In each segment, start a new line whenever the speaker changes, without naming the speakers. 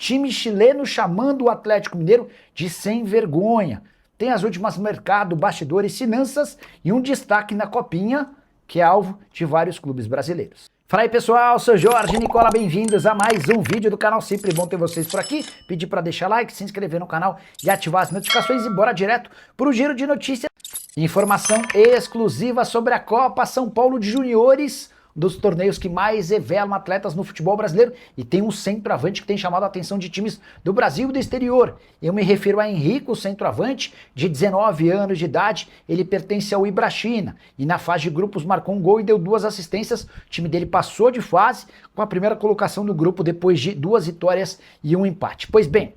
time chileno chamando o Atlético Mineiro de sem vergonha. Tem as últimas mercado, bastidores, finanças e um destaque na Copinha, que é alvo de vários clubes brasileiros. Fala aí pessoal, sou Jorge Nicola, bem-vindos a mais um vídeo do canal, sempre bom ter vocês por aqui. Pedir para deixar like, se inscrever no canal e ativar as notificações e bora direto pro giro de notícias. Informação exclusiva sobre a Copa São Paulo de Juniores, dos torneios que mais revelam atletas no futebol brasileiro, e tem um centroavante que tem chamado a atenção de times do Brasil e do exterior. Eu me refiro a Henrique, o centroavante de 19 anos de idade, ele pertence ao Ibrachina, e na fase de grupos marcou um gol e deu 2 assistências. O time dele passou de fase com a primeira colocação do grupo depois de 2 vitórias e 1 empate. Pois bem,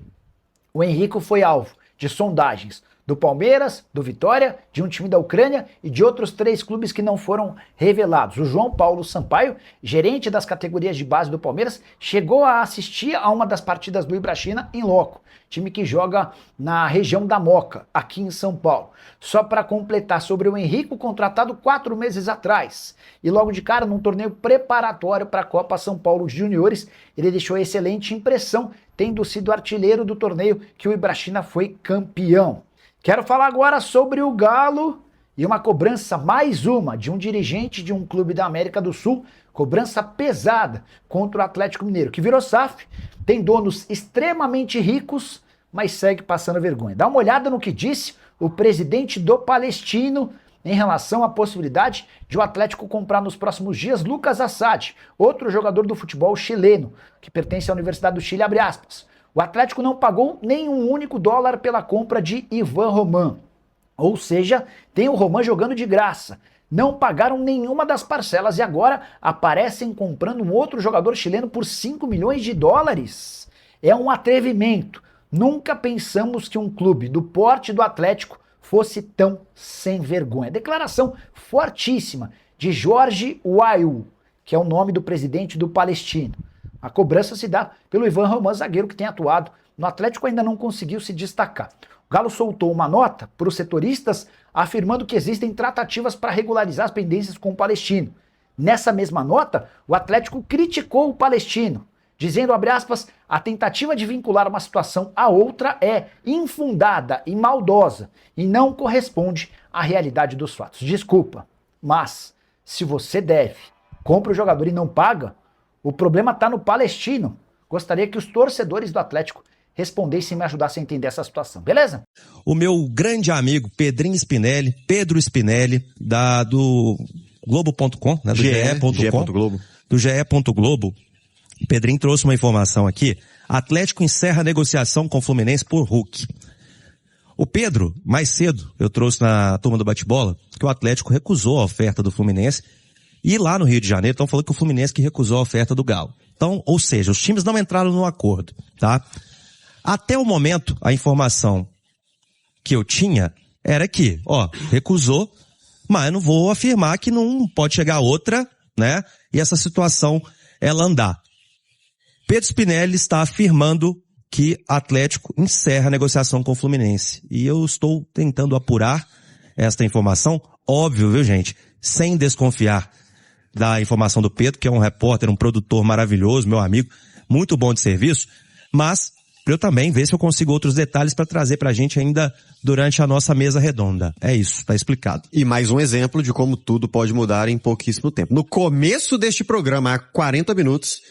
o Henrique foi alvo de sondagens do Palmeiras, do Vitória, de um time da Ucrânia e de outros 3 clubes que não foram revelados. O João Paulo Sampaio, gerente das categorias de base do Palmeiras, chegou a assistir a uma das partidas do Ibrachina em loco, time que joga na região da Moca, aqui em São Paulo. Só para completar sobre o Henrique, contratado 4 meses atrás, e logo de cara num torneio preparatório para a Copa São Paulo de Juniores, ele deixou excelente impressão, tendo sido artilheiro do torneio que o Ibrachina foi campeão. Quero falar agora sobre o Galo e uma cobrança, mais uma, de um dirigente de um clube da América do Sul, cobrança pesada contra o Atlético Mineiro, que virou SAF, tem donos extremamente ricos, mas segue passando vergonha. Dá uma olhada no que disse o presidente do Palestino em relação à possibilidade de o Atlético comprar nos próximos dias Lucas Assad, outro jogador do futebol chileno, que pertence à Universidade do Chile, abre aspas. O Atlético não pagou nenhum único dólar pela compra de Ivan Roman. Ou seja, tem o Roman jogando de graça. Não pagaram nenhuma das parcelas e agora aparecem comprando um outro jogador chileno por 5 milhões de dólares. É um atrevimento. Nunca pensamos que um clube do porte do Atlético fosse tão sem vergonha. Declaração fortíssima de Jorge Wayu, que é o nome do presidente do Palestino. A cobrança se dá pelo Ivan Roman, zagueiro que tem atuado no Atlético, ainda não conseguiu se destacar. O Galo soltou uma nota para os setoristas afirmando que existem tratativas para regularizar as pendências com o Palestino. Nessa mesma nota, o Atlético criticou o Palestino, dizendo, abre aspas, a tentativa de vincular uma situação a outra é infundada e maldosa e não corresponde à realidade dos fatos. Desculpa, mas se você deve, compra o jogador e não paga, o problema está no Palestino. Gostaria que os torcedores do Atlético respondessem e me ajudassem a entender essa situação, beleza?
O meu grande amigo Pedrinho Spinelli, Pedro Spinelli, do Globo.com, né, do GE.globo, Pedrinho trouxe uma informação aqui. Atlético encerra a negociação com o Fluminense por Hulk. O Pedro, mais cedo, eu trouxe na turma do bate-bola, que o Atlético recusou a oferta do Fluminense. E lá no Rio de Janeiro estão falando que o Fluminense que recusou a oferta do Galo. Então, ou seja, os times não entraram no acordo, tá? Até o momento, a informação que eu tinha era que, recusou, mas eu não vou afirmar que não pode chegar outra, né? E essa situação, ela andar. Pedro Spinelli está afirmando que Atlético encerra a negociação com o Fluminense. E eu estou tentando apurar esta informação, óbvio, viu, gente? Sem desconfiar da informação do Pedro, que é um repórter, um produtor maravilhoso, meu amigo, muito bom de serviço, mas para eu também ver se eu consigo outros detalhes para trazer pra gente ainda durante a nossa mesa redonda. É isso, tá explicado.
E mais um exemplo de como tudo pode mudar em pouquíssimo tempo. No começo deste programa, há 40 minutos,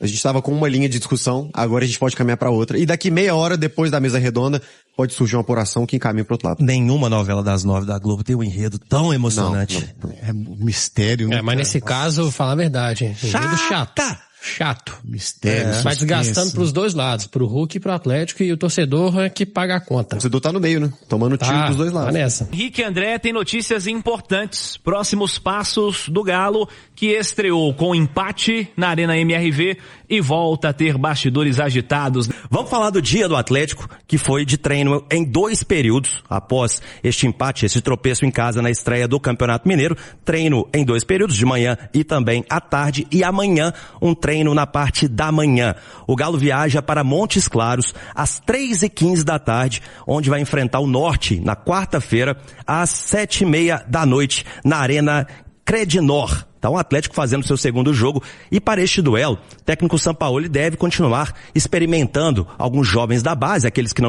a gente estava com uma linha de discussão, agora a gente pode caminhar para outra, e daqui meia hora, depois da mesa redonda, pode surgir uma apuração que encaminha pro outro lado.
Nenhuma novela das 9 da Globo tem um enredo tão emocionante.
Não.
É um mistério, né?
Mas nesse caso, falar a verdade, enredo chato.
Mistério.
Vai desgastando pros dois lados, pro Hulk e pro Atlético, e o torcedor é que paga a conta.
O torcedor tá no meio, né? Tomando tiro dos dois lados.
Tá nessa.
Henrique André tem notícias importantes. Próximos passos do Galo, que estreou com empate na Arena MRV e volta a ter bastidores agitados.
Vamos falar do dia do Atlético, que foi de treino em 2 períodos, após este empate, esse tropeço em casa na estreia do Campeonato Mineiro. Treino em 2 períodos, de manhã e também à tarde, e amanhã um treino na parte da manhã. O Galo viaja para Montes Claros às 3h15 da tarde, onde vai enfrentar o Norte na quarta-feira às 7h30 da noite na Arena Credinor. Então o Atlético fazendo seu segundo jogo, e para este duelo, o técnico Sampaoli deve continuar experimentando alguns jovens da base, aqueles que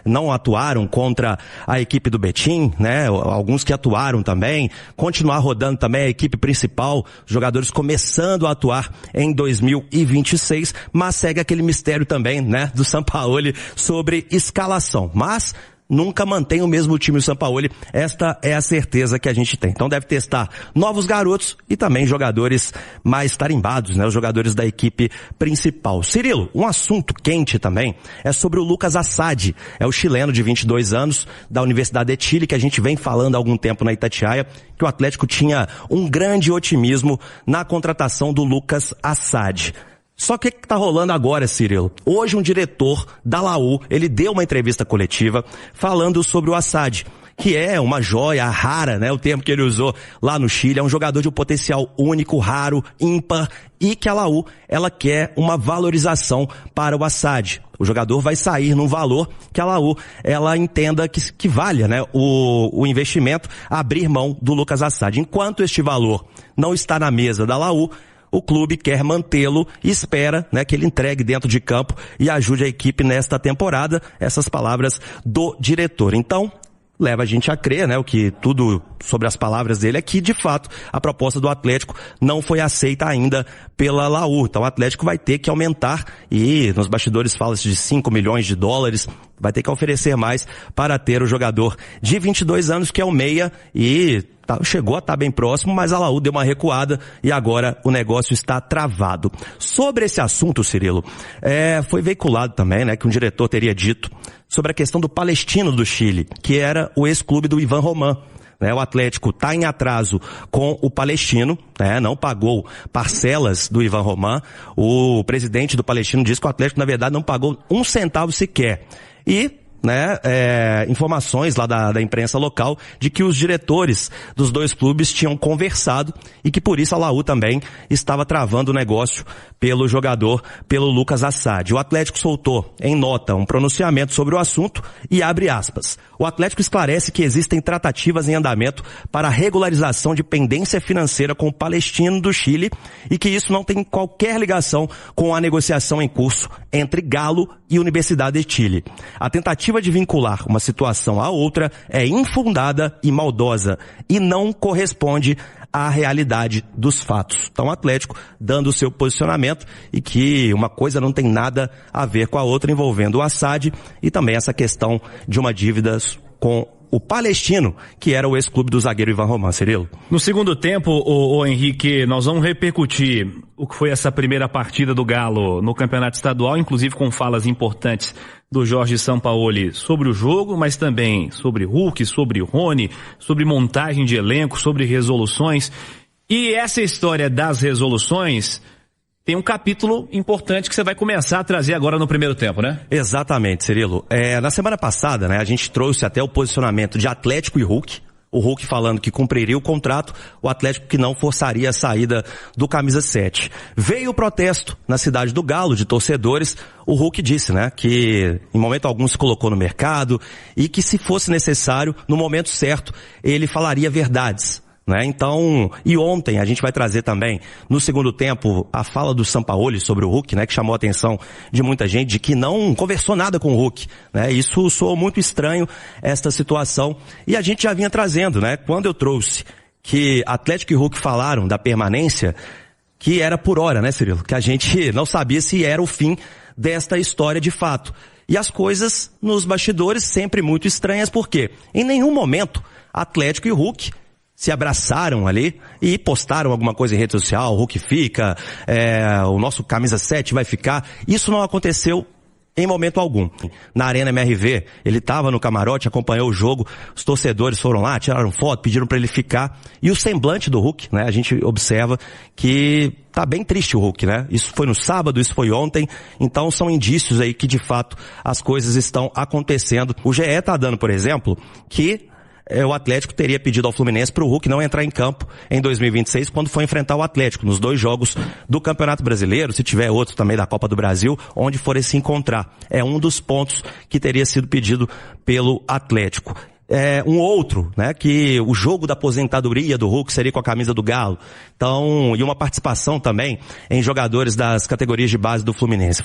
não atuaram contra a equipe do Betim, né? Alguns que atuaram também, continuar rodando também a equipe principal, jogadores começando a atuar em 2026, mas segue aquele mistério também, né, do Sampaoli sobre escalação. Mas nunca mantém o mesmo time do Sampaoli, esta é a certeza que a gente tem. Então deve testar novos garotos e também jogadores mais tarimbados, né, os jogadores da equipe principal. Cirilo, um assunto quente também é sobre o Lucas Assad, é o chileno de 22 anos da Universidade de Chile, que a gente vem falando há algum tempo na Itatiaia, que o Atlético tinha um grande otimismo na contratação do Lucas Assad. Só que o que está rolando agora, Cirilo? Hoje um diretor da Laú, ele deu uma entrevista coletiva falando sobre o Assad, que é uma joia rara, né? O termo que ele usou lá no Chile, é um jogador de um potencial único, raro, ímpar, e que a Laú, ela quer uma valorização para o Assad. O jogador vai sair num valor que a Laú, ela entenda que valha, né? O investimento, abrir mão do Lucas Assad. Enquanto este valor não está na mesa da Laú, o clube quer mantê-lo e espera, né, que ele entregue dentro de campo e ajude a equipe nesta temporada. Essas palavras do diretor. Então, leva a gente a crer, né, o que tudo sobre as palavras dele é que, de fato, a proposta do Atlético não foi aceita ainda pela Laú. Então o Atlético vai ter que aumentar, e nos bastidores fala-se de 5 milhões de dólares, vai ter que oferecer mais para ter o jogador de 22 anos, que é o meia, e chegou a estar bem próximo, mas a Laú deu uma recuada e agora o negócio está travado. Sobre esse assunto, Cirilo, foi veiculado também, né, que um diretor teria dito sobre a questão do Palestino do Chile, que era o ex-clube do Ivan Roman. O Atlético está em atraso com o Palestino, né, não pagou parcelas do Ivan Roman. O presidente do Palestino disse que o Atlético, na verdade, não pagou um centavo sequer. E informações lá da imprensa local de que os diretores dos dois clubes tinham conversado e que por isso a Laú também estava travando o negócio pelo jogador, pelo Lucas Assad. O Atlético soltou em nota um pronunciamento sobre o assunto e abre aspas. O Atlético esclarece que existem tratativas em andamento para a regularização de pendência financeira com o Palestino do Chile e que isso não tem qualquer ligação com a negociação em curso entre Galo e Universidade de Chile. A tentativa de vincular uma situação à outra é infundada e maldosa e não corresponde à realidade dos fatos. Então o Atlético dando o seu posicionamento e que uma coisa não tem nada a ver com a outra, envolvendo o Assad e também essa questão de uma dívida com o Palestino, que era o ex-clube do zagueiro Ivan Roman. Cirilo.
No segundo tempo, o Henrique, nós vamos repercutir o que foi essa primeira partida do Galo no Campeonato Estadual, inclusive com falas importantes do Jorge Sampaoli sobre o jogo, mas também sobre Hulk, sobre Rony, sobre montagem de elenco, sobre resoluções. E essa história das resoluções tem um capítulo importante que você vai começar a trazer agora no primeiro tempo, né?
Exatamente, Cirilo. Na semana passada, né, a gente trouxe até o posicionamento de Atlético e Hulk. O Hulk falando que cumpriria o contrato, o Atlético que não forçaria a saída do camisa 7. Veio o protesto na cidade do Galo, de torcedores. O Hulk disse, né, que em momento algum se colocou no mercado e que se fosse necessário, no momento certo, ele falaria verdades. Então, e ontem a gente vai trazer também, no segundo tempo, a fala do Sampaoli sobre o Hulk, né, que chamou a atenção de muita gente, de que não conversou nada com o Hulk, né, isso soou muito estranho, esta situação, e a gente já vinha trazendo, né, quando eu trouxe que Atlético e Hulk falaram da permanência, que era por hora, né, Cirilo, que a gente não sabia se era o fim desta história de fato. E as coisas nos bastidores sempre muito estranhas, porque em nenhum momento Atlético e Hulk se abraçaram ali e postaram alguma coisa em rede social, o Hulk fica, o nosso camisa 7 vai ficar. Isso não aconteceu em momento algum. Na Arena MRV, ele estava no camarote, acompanhou o jogo, os torcedores foram lá, tiraram foto, pediram para ele ficar. E o semblante do Hulk, né, a gente observa que tá bem triste o Hulk, né? Isso foi no sábado, isso foi ontem, então são indícios aí que de fato as coisas estão acontecendo. O GE tá dando, por exemplo, que o Atlético teria pedido ao Fluminense para o Hulk não entrar em campo em 2026, quando for enfrentar o Atlético, nos 2 jogos do Campeonato Brasileiro, se tiver outro também da Copa do Brasil, onde forem se encontrar. É um dos pontos que teria sido pedido pelo Atlético. um outro, né, que o jogo da aposentadoria do Hulk seria com a camisa do Galo. Então, e uma participação também em jogadores das categorias de base do Fluminense.